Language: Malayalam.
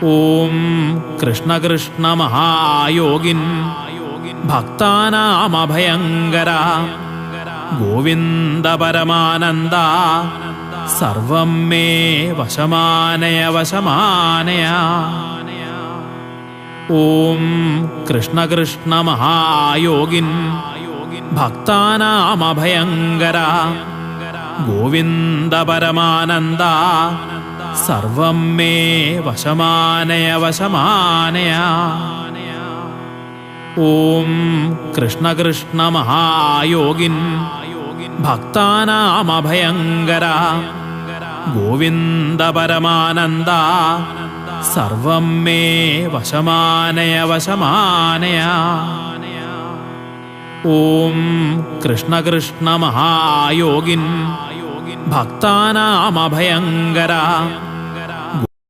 ഓം കൃഷ്ണ കൃഷ്ണ മഹായോഗിൻ ഭക്താനാമഭയങ്കര ഗോവിന്ദ പരമാനന്ദ സർവം മേ വശമാനയ വശമാനയ. ഓം കൃഷ്ണ കൃഷ്ണ മഹായോഗിൻ ഭക്താനാമഭയങ്കര ഗോവിന്ദ പരമാനന്ദ സർവം മേ വശമാനയ വശമാനയ. ഓം കൃഷ്ണ കൃഷ്ണ മഹായോഗിൻ ഭക്താനാമഭയങ്കര ഗോവിന്ദ പരമാനന്ദ സർവം മേ വശമാനയ വശമാനയ. ഓം കൃഷ്ണ കൃഷ്ണ മഹായോഗിൻ ഭക്താനാമഭയങ്കര